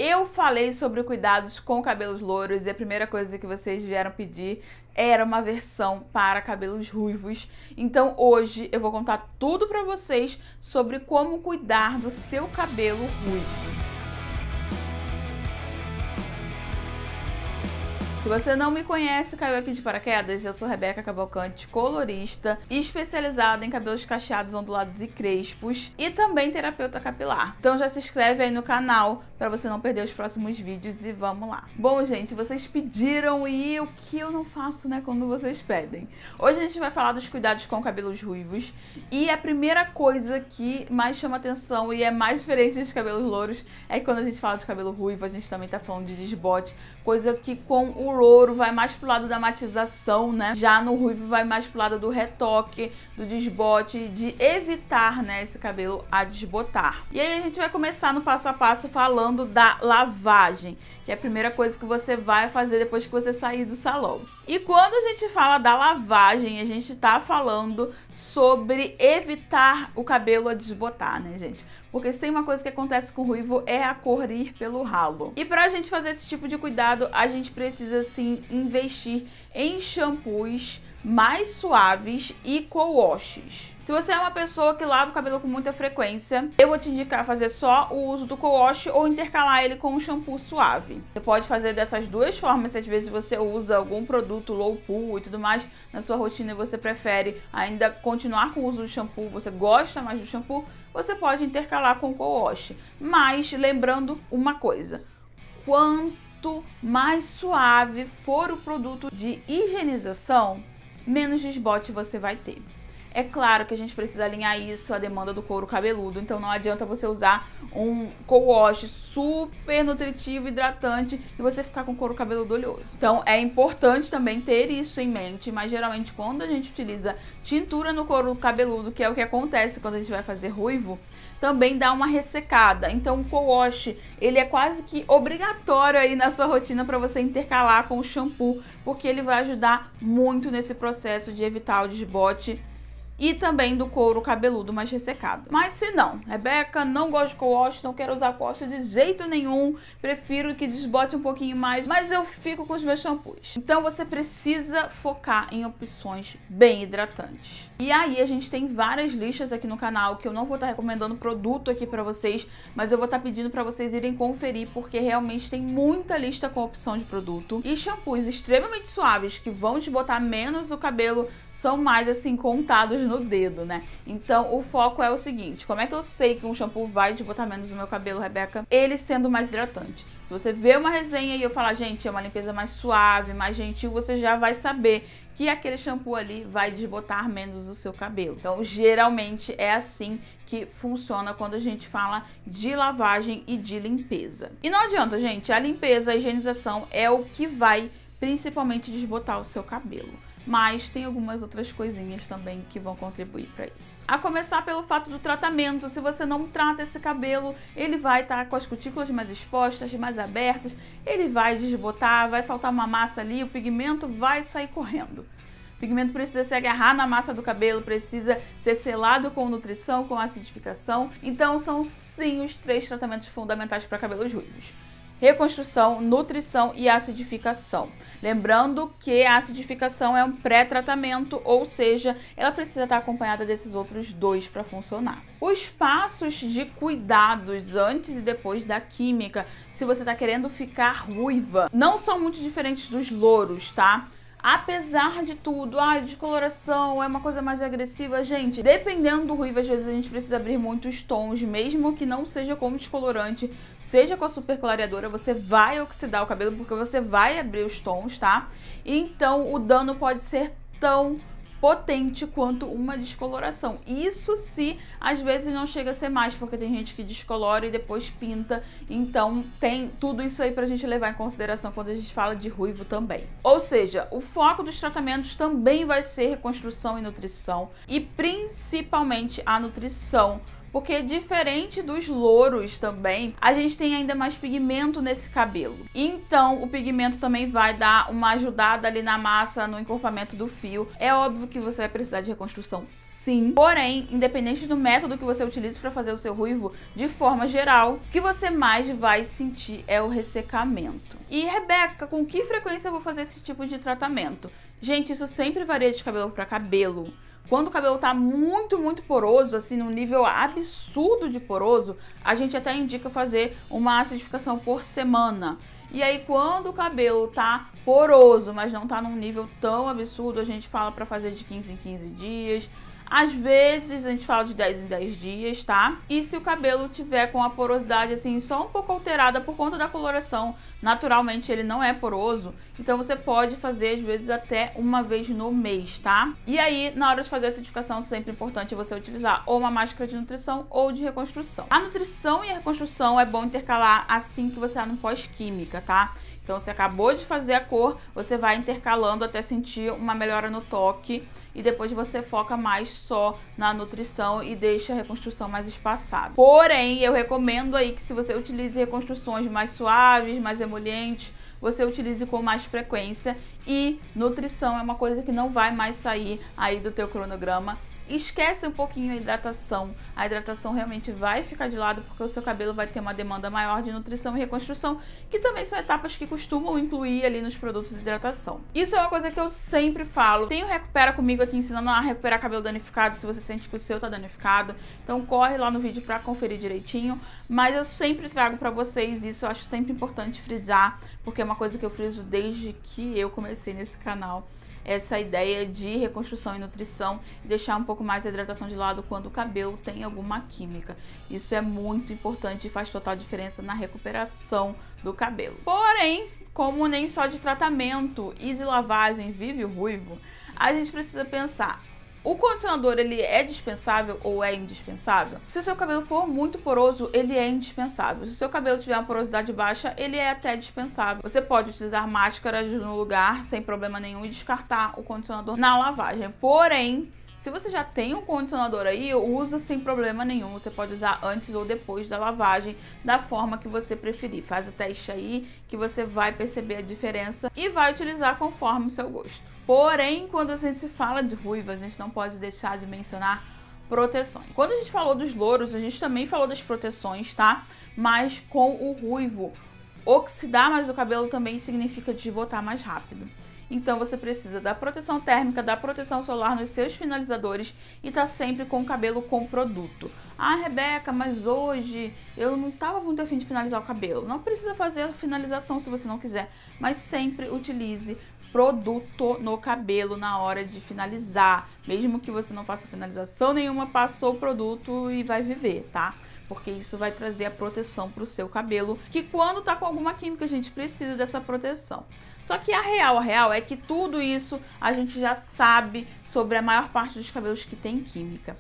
Eu falei sobre cuidados com cabelos louros e a primeira coisa que vocês vieram pedir era uma versão para cabelos ruivos. Então hoje eu vou contar tudo para vocês sobre como cuidar do seu cabelo ruivo. Se você não me conhece, caiu aqui de paraquedas, eu sou Rebeca Cavalcante, colorista, especializada em cabelos cacheados, ondulados e crespos e também terapeuta capilar. Então já se inscreve aí no canal para você não perder os próximos vídeos e vamos lá. Bom, gente, vocês pediram e o que eu não faço, né, quando vocês pedem? Hoje a gente vai falar dos cuidados com cabelos ruivos e a primeira coisa que mais chama atenção e é mais diferente dos cabelos louros é que quando a gente fala de cabelo ruivo, a gente também tá falando de desbote, coisa que com o louro vai mais pro lado da matização, né? Já no ruivo vai mais pro lado do retoque, do desbote, de evitar, né, esse cabelo a desbotar. E aí a gente vai começar no passo a passo falando da lavagem, que é a primeira coisa que você vai fazer depois que você sair do salão. E quando a gente fala da lavagem, a gente tá falando sobre evitar o cabelo a desbotar, né, gente? Porque se tem uma coisa que acontece com o ruivo é a cor ir pelo ralo. E pra gente fazer esse tipo de cuidado, a gente precisa sim investir em shampoos mais suaves e co-washes. Se você é uma pessoa que lava o cabelo com muita frequência, eu vou te indicar fazer só o uso do co-wash ou intercalar ele com um shampoo suave. Você pode fazer dessas duas formas, se às vezes você usa algum produto low pool e tudo mais na sua rotina e você prefere ainda continuar com o uso do shampoo, você gosta mais do shampoo, você pode intercalar com o co-wash. Mas lembrando uma coisa, quanto mais suave for o produto de higienização, menos desbote você vai ter. É claro que a gente precisa alinhar isso à demanda do couro cabeludo, então não adianta você usar um co-wash super nutritivo, hidratante e você ficar com couro cabeludo oleoso. Então é importante também ter isso em mente, mas geralmente quando a gente utiliza tintura no couro cabeludo, que é o que acontece quando a gente vai fazer ruivo, também dá uma ressecada. Então o co-wash, ele é quase que obrigatório aí na sua rotina para você intercalar com o shampoo, porque ele vai ajudar muito nesse processo de evitar o desbote e também do couro cabeludo mais ressecado. Mas se não, Rebeca, não gosto de co-wash, não quero usar co-wash de jeito nenhum, prefiro que desbote um pouquinho mais, mas eu fico com os meus shampoos. Então você precisa focar em opções bem hidratantes. E aí a gente tem várias listas aqui no canal, que eu não vou estar recomendando produto aqui pra vocês, mas eu vou estar pedindo pra vocês irem conferir, porque realmente tem muita lista com opção de produto. E shampoos extremamente suaves, que vão desbotar menos o cabelo, são mais assim contados no dedo, né? Então o foco é o seguinte: como é que eu sei que um shampoo vai desbotar menos o meu cabelo, Rebeca? Ele sendo mais hidratante. Se você vê uma resenha e eu falar, gente, é uma limpeza mais suave, mais gentil, você já vai saber que aquele shampoo ali vai desbotar menos o seu cabelo. Então, geralmente é assim que funciona quando a gente fala de lavagem e de limpeza. E não adianta, gente, a limpeza, a higienização é o que vai principalmente desbotar o seu cabelo. Mas tem algumas outras coisinhas também que vão contribuir para isso. A começar pelo fato do tratamento. Se você não trata esse cabelo, ele vai estar com as cutículas mais expostas, mais abertas, ele vai desbotar, vai faltar uma massa ali, o pigmento vai sair correndo. O pigmento precisa se agarrar na massa do cabelo, precisa ser selado com nutrição, com acidificação. Então são sim os 3 tratamentos fundamentais para cabelos ruivos: reconstrução, nutrição e acidificação. Lembrando que a acidificação é um pré-tratamento, ou seja, ela precisa estar acompanhada desses outros 2 para funcionar. Os passos de cuidados antes e depois da química, se você está querendo ficar ruiva, não são muito diferentes dos louros, tá? Apesar de tudo, a descoloração é uma coisa mais agressiva, gente. Dependendo do ruivo, às vezes a gente precisa abrir muitos tons, mesmo que não seja como descolorante, seja com a super clareadora, você vai oxidar o cabelo porque você vai abrir os tons, tá? Então o dano pode ser tão potente quanto uma descoloração. Isso se às vezes não chega a ser mais, porque tem gente que descolora e depois pinta. Então tem tudo isso aí pra gente levar em consideração quando a gente fala de ruivo também. Ou seja, o foco dos tratamentos também vai ser reconstrução e nutrição, e principalmente a nutrição, porque diferente dos louros também, a gente tem ainda mais pigmento nesse cabelo. Então o pigmento também vai dar uma ajudada ali na massa, no encorpamento do fio. É óbvio que você vai precisar de reconstrução, sim. Porém, independente do método que você utilize para fazer o seu ruivo, de forma geral, o que você mais vai sentir é o ressecamento. E Rebeca, com que frequência eu vou fazer esse tipo de tratamento? Gente, isso sempre varia de cabelo para cabelo. Quando o cabelo tá muito poroso, assim, num nível absurdo de poroso, a gente até indica fazer uma acidificação por semana. E aí, quando o cabelo tá poroso, mas não tá num nível tão absurdo, a gente fala pra fazer de 15 em 15 dias. Às vezes a gente fala de 10 em 10 dias, tá? E se o cabelo tiver com a porosidade assim só um pouco alterada por conta da coloração, naturalmente ele não é poroso, então você pode fazer às vezes até uma vez no mês, tá? E aí, na hora de fazer a acidificação, sempre é importante você utilizar ou uma máscara de nutrição ou de reconstrução. A nutrição e a reconstrução é bom intercalar assim que você tá no pós-química, tá? Então, você acabou de fazer a cor, você vai intercalando até sentir uma melhora no toque e depois você foca mais só na nutrição e deixa a reconstrução mais espaçada. Porém, eu recomendo aí que se você utilize reconstruções mais suaves, mais emolientes, você utilize com mais frequência, e nutrição é uma coisa que não vai mais sair aí do teu cronograma. Esquece um pouquinho a hidratação realmente vai ficar de lado porque o seu cabelo vai ter uma demanda maior de nutrição e reconstrução, que também são etapas que costumam incluir ali nos produtos de hidratação. Isso é uma coisa que eu sempre falo. Tem o Recupera Comigo aqui ensinando a recuperar cabelo danificado, se você sente que o seu tá danificado, então corre lá no vídeo pra conferir direitinho, mas eu sempre trago pra vocês isso, eu acho sempre importante frisar, porque é uma coisa que eu friso desde que eu comecei nesse canal. Essa ideia de reconstrução e nutrição, e deixar um pouco mais a hidratação de lado quando o cabelo tem alguma química. Isso é muito importante e faz total diferença na recuperação do cabelo. Porém, como nem só de tratamento e de lavagem vive o ruivo, a gente precisa pensar: o condicionador, ele é dispensável ou é indispensável? Se o seu cabelo for muito poroso, ele é indispensável. Se o seu cabelo tiver uma porosidade baixa, ele é até dispensável. Você pode utilizar máscaras no lugar sem problema nenhum e descartar o condicionador na lavagem. Porém, se você já tem um condicionador aí, usa sem problema nenhum. Você pode usar antes ou depois da lavagem, da forma que você preferir. Faz o teste aí que você vai perceber a diferença e vai utilizar conforme o seu gosto. Porém, quando a gente fala de ruiva, a gente não pode deixar de mencionar proteções. Quando a gente falou dos louros, a gente também falou das proteções, tá? Mas com o ruivo, oxidar mais o cabelo também significa desbotar mais rápido. Então você precisa da proteção térmica, da proteção solar nos seus finalizadores e tá sempre com o cabelo com produto. Ah, Rebeca, mas hoje eu não tava muito afim de finalizar o cabelo. Não precisa fazer a finalização se você não quiser, mas sempre utilize produto no cabelo na hora de finalizar. Mesmo que você não faça finalização nenhuma, passou o produto e vai viver, tá? Porque isso vai trazer a proteção para o seu cabelo, que quando tá com alguma química a gente precisa dessa proteção. Só que a real é que tudo isso a gente já sabe sobre a maior parte dos cabelos que tem química.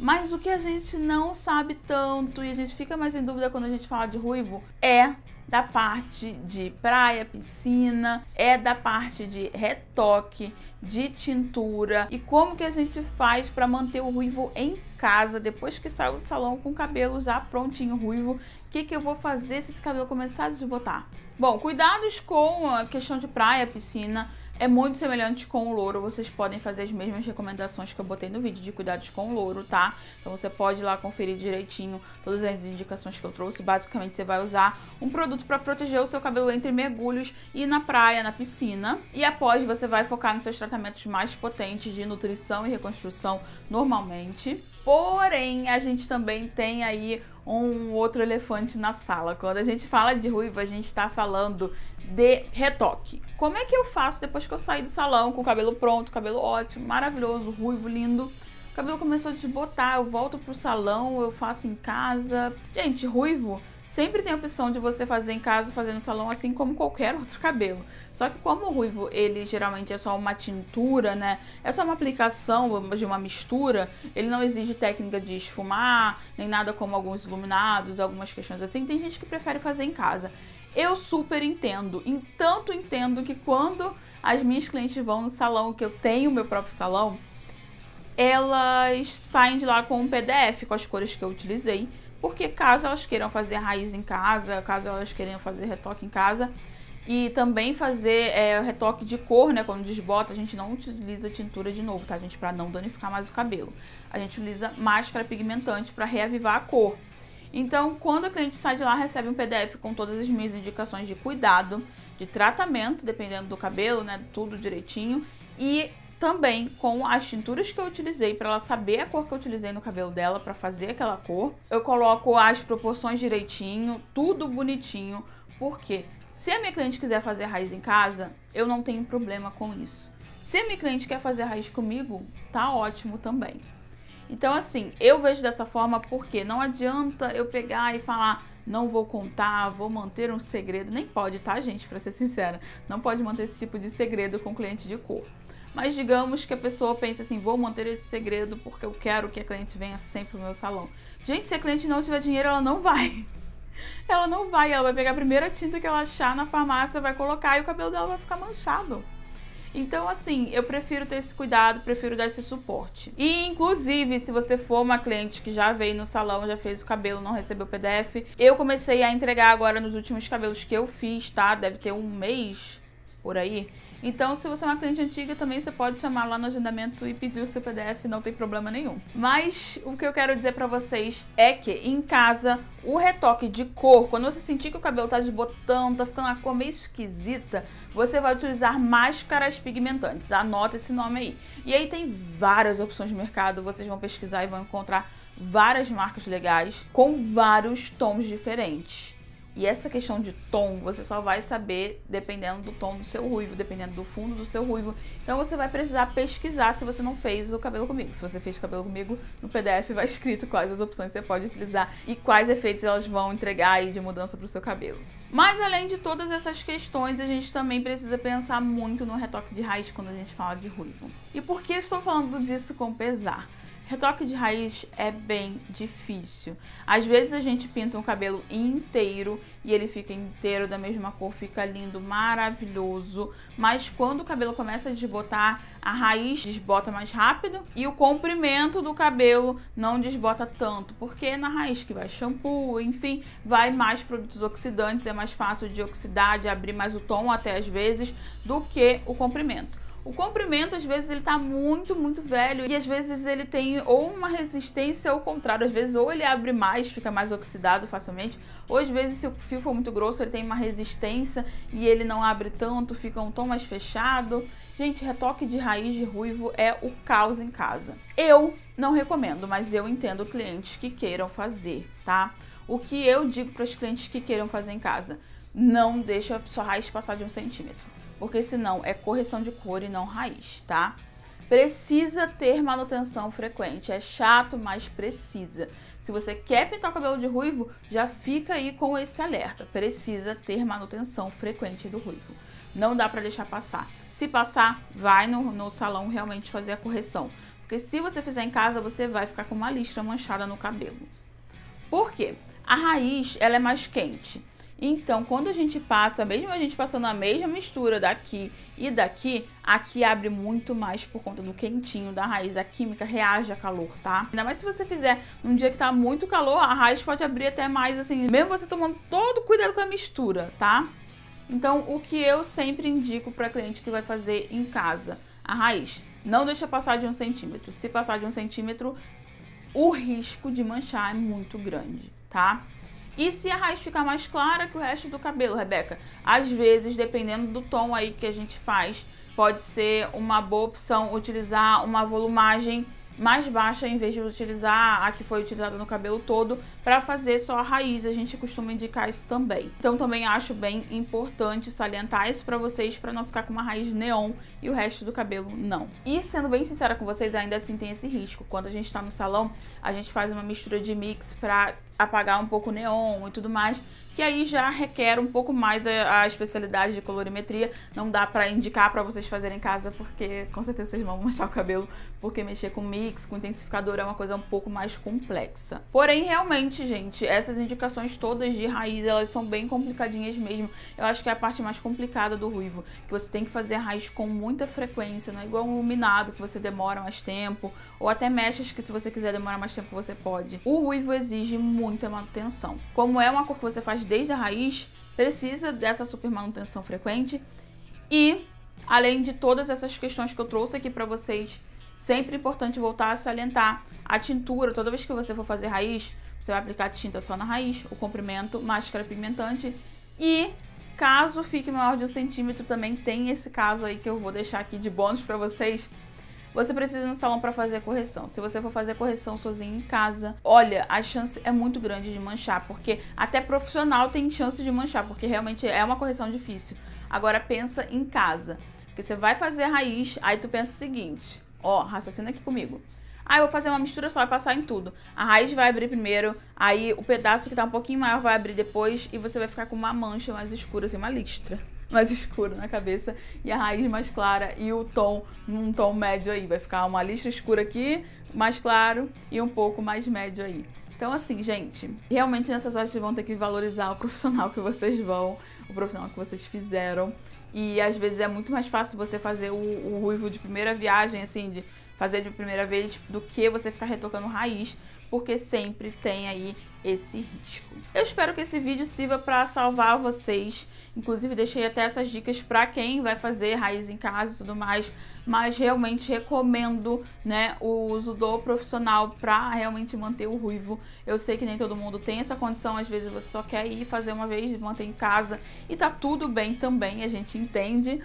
Mas o que a gente não sabe tanto e a gente fica mais em dúvida quando a gente fala de ruivo é da parte de praia, piscina, é da parte de retoque, de tintura e como que a gente faz para manter o ruivo em casa depois que sai do salão com o cabelo já prontinho ruivo. O que eu vou fazer se esse cabelo começar a desbotar? Bom, cuidados com a questão de praia, piscina, é muito semelhante com o louro. Vocês podem fazer as mesmas recomendações que eu botei no vídeo de cuidados com o louro, tá? Então você pode ir lá conferir direitinho todas as indicações que eu trouxe. Basicamente você vai usar um produto para proteger o seu cabelo entre mergulhos e na praia, na piscina. E após você vai focar nos seus tratamentos mais potentes de nutrição e reconstrução normalmente. Porém, a gente também tem aí um outro elefante na sala. Quando a gente fala de ruivo, a gente tá falando de retoque. Como é que eu faço depois que eu saí do salão com o cabelo pronto, cabelo ótimo, maravilhoso, ruivo, lindo? O cabelo começou a desbotar, eu volto pro salão, eu faço em casa. Gente, ruivo sempre tem a opção de você fazer em casa, fazer no salão, assim como qualquer outro cabelo. Só que como o ruivo, ele geralmente é só uma tintura, né? É só uma aplicação de uma mistura, ele não exige técnica de esfumar, nem nada como alguns iluminados, algumas questões assim. Tem gente que prefere fazer em casa. Eu super entendo. Tanto entendo que quando as minhas clientes vão no salão, que eu tenho o meu próprio salão, elas saem de lá com um PDF com as cores que eu utilizei. Porque caso elas queiram fazer raiz em casa, caso elas queiram fazer retoque em casa, E também fazer retoque de cor, né? Quando desbota, a gente não utiliza tintura de novo, tá, gente? Pra não danificar mais o cabelo. A gente utiliza máscara pigmentante pra reavivar a cor. Então, quando a cliente sai de lá, recebe um PDF com todas as minhas indicações de cuidado, de tratamento, dependendo do cabelo, né? Tudo direitinho. E também com as tinturas que eu utilizei, para ela saber a cor que eu utilizei no cabelo dela para fazer aquela cor. Eu coloco as proporções direitinho, tudo bonitinho, porque se a minha cliente quiser fazer raiz em casa, eu não tenho problema com isso. Se a minha cliente quer fazer raiz comigo, tá ótimo também. Então, assim, eu vejo dessa forma porque não adianta eu pegar e falar, não vou contar, vou manter um segredo. Nem pode, tá, gente? Pra ser sincera, não pode manter esse tipo de segredo com cliente de cor. Mas digamos que a pessoa pensa assim, vou manter esse segredo porque eu quero que a cliente venha sempre pro meu salão. Gente, se a cliente não tiver dinheiro, ela não vai. Ela não vai, ela vai pegar a primeira tinta que ela achar na farmácia, vai colocar e o cabelo dela vai ficar manchado. Então, assim, eu prefiro ter esse cuidado, prefiro dar esse suporte. E, inclusive, se você for uma cliente que já veio no salão, já fez o cabelo, não recebeu o PDF, eu comecei a entregar agora nos últimos cabelos que eu fiz, tá? Deve ter um mês por aí. Então, se você é uma cliente antiga, também você pode chamar lá no agendamento e pedir o seu PDF, não tem problema nenhum. Mas o que eu quero dizer pra vocês é que em casa, o retoque de cor, quando você sentir que o cabelo tá desbotando, tá ficando uma cor meio esquisita, você vai utilizar máscaras pigmentantes. Anota esse nome aí. E aí tem várias opções de mercado, vocês vão pesquisar e vão encontrar várias marcas legais com vários tons diferentes. E essa questão de tom, você só vai saber dependendo do tom do seu ruivo, dependendo do fundo do seu ruivo. Então você vai precisar pesquisar se você não fez o cabelo comigo. Se você fez o cabelo comigo, no PDF vai escrito quais as opções você pode utilizar e quais efeitos elas vão entregar aí de mudança para o seu cabelo. Mas além de todas essas questões, a gente também precisa pensar muito no retoque de raiz quando a gente fala de ruivo. E por que estou falando disso com pesar? Retoque de raiz é bem difícil. Às vezes a gente pinta um cabelo inteiro e ele fica inteiro da mesma cor, fica lindo, maravilhoso. Mas quando o cabelo começa a desbotar, a raiz desbota mais rápido e o comprimento do cabelo não desbota tanto. Porque é na raiz que vai shampoo, enfim, vai mais produtos oxidantes, é mais fácil de oxidar, de abrir mais o tom até às vezes, do que o comprimento. O comprimento, às vezes, ele tá muito velho e às vezes ele tem ou uma resistência ou o contrário. Às vezes, ou ele abre mais, fica mais oxidado facilmente, ou às vezes, se o fio for muito grosso, ele tem uma resistência e ele não abre tanto, fica um tom mais fechado. Gente, retoque de raiz de ruivo é o caos em casa. Eu não recomendo, mas eu entendo clientes que queiram fazer, tá? O que eu digo para os clientes que queiram fazer em casa? Não deixa a sua raiz passar de 1 centímetro. Porque senão é correção de cor e não raiz, tá? Precisa ter manutenção frequente. É chato, mas precisa. Se você quer pintar o cabelo de ruivo, já fica aí com esse alerta. Precisa ter manutenção frequente do ruivo. Não dá pra deixar passar. Se passar, vai no salão realmente fazer a correção. Porque se você fizer em casa, você vai ficar com uma listra manchada no cabelo. Por quê? A raiz, ela é mais quente. Então, quando a gente passa, mesmo a gente passando a mesma mistura daqui e daqui, aqui abre muito mais por conta do quentinho da raiz. A química reage a calor, tá? Ainda mais se você fizer num dia que tá muito calor, a raiz pode abrir até mais, assim, mesmo você tomando todo cuidado com a mistura, tá? Então, o que eu sempre indico para cliente que vai fazer em casa, a raiz, não deixa passar de 1 centímetro. Se passar de 1 centímetro, o risco de manchar é muito grande, tá? E se a raiz ficar mais clara que o resto do cabelo, Rebeca? Às vezes, dependendo do tom aí que a gente faz, pode ser uma boa opção utilizar uma volumagem mais baixa em vez de utilizar a que foi utilizada no cabelo todo para fazer só a raiz. A gente costuma indicar isso também. Então também acho bem importante salientar isso para vocês, para não ficar com uma raiz neon e o resto do cabelo não. E sendo bem sincera com vocês, ainda assim tem esse risco. Quando a gente está no salão, a gente faz uma mistura de mix para apagar um pouco o neon e tudo mais, que aí já requer um pouco mais a especialidade de colorimetria. Não dá pra indicar pra vocês fazerem em casa, porque com certeza vocês vão manchar o cabelo, porque mexer com mix, com intensificador é uma coisa um pouco mais complexa. Porém, realmente, gente, essas indicações todas de raiz, elas são bem complicadinhas mesmo. Eu acho que é a parte mais complicada do ruivo, que você tem que fazer a raiz com muita frequência, não é igual um iluminado, que você demora mais tempo, ou até mechas que se você quiser demorar mais tempo, você pode. O ruivo exige muita manutenção. Como é uma cor que você faz desde a raiz, precisa dessa super manutenção frequente. E, além de todas essas questões que eu trouxe aqui pra vocês, sempre é importante voltar a salientar a tintura. Toda vez que você for fazer raiz, você vai aplicar tinta só na raiz, o comprimento, máscara pigmentante. E caso fique maior de 1 centímetro, também tem esse caso aí que eu vou deixar aqui de bônus pra vocês. Você precisa ir no salão para fazer a correção. Se você for fazer a correção sozinho em casa, olha, a chance é muito grande de manchar, porque até profissional tem chance de manchar, porque realmente é uma correção difícil. Agora pensa em casa, porque você vai fazer a raiz, aí tu pensa o seguinte, ó, raciocina aqui comigo. Ah, eu vou fazer uma mistura só, vai passar em tudo. A raiz vai abrir primeiro, aí o pedaço que tá um pouquinho maior vai abrir depois, e você vai ficar com uma mancha mais escura, assim, uma listra mais escuro na cabeça, e a raiz mais clara e o tom, um tom médio aí. Vai ficar uma listra escura aqui, mais claro, e um pouco mais médio aí. Então assim, gente, realmente nessas horas vocês vão ter que valorizar o profissional que vocês vão, o profissional que vocês fizeram. E às vezes é muito mais fácil você fazer o ruivo de primeira viagem, assim, de fazer de primeira vez, do que você ficar retocando raiz, porque sempre tem aí esse risco. Eu espero que esse vídeo sirva para salvar vocês. Inclusive deixei até essas dicas para quem vai fazer raiz em casa e tudo mais, mas realmente recomendo, né, o uso do profissional para realmente manter o ruivo. Eu sei que nem todo mundo tem essa condição, às vezes você só quer ir fazer uma vez, manter em casa e tá tudo bem também, a gente entende.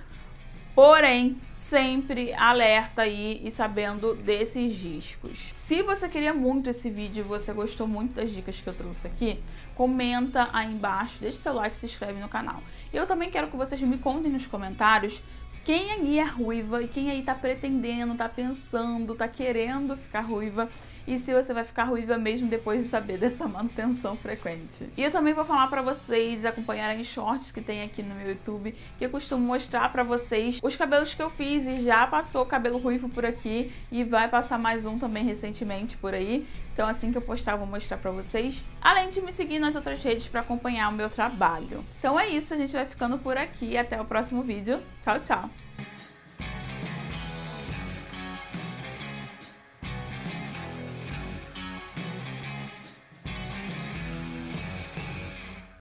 Porém, sempre alerta aí e sabendo desses riscos. Se você queria muito esse vídeo e você gostou muito das dicas que eu trouxe aqui, comenta aí embaixo, deixa seu like e se inscreve no canal. Eu também quero que vocês me contem nos comentários quem aí é ruiva e quem aí tá pretendendo, tá pensando, tá querendo ficar ruiva, e se você vai ficar ruiva mesmo depois de saber dessa manutenção frequente. E eu também vou falar pra vocês acompanharem os shorts que tem aqui no meu YouTube, que eu costumo mostrar pra vocês os cabelos que eu fiz, e já passou cabelo ruivo por aqui e vai passar mais um também recentemente por aí. Então assim que eu postar eu vou mostrar pra vocês, além de me seguir nas outras redes pra acompanhar o meu trabalho. Então é isso, a gente vai ficando por aqui, até o próximo vídeo. Tchau, tchau!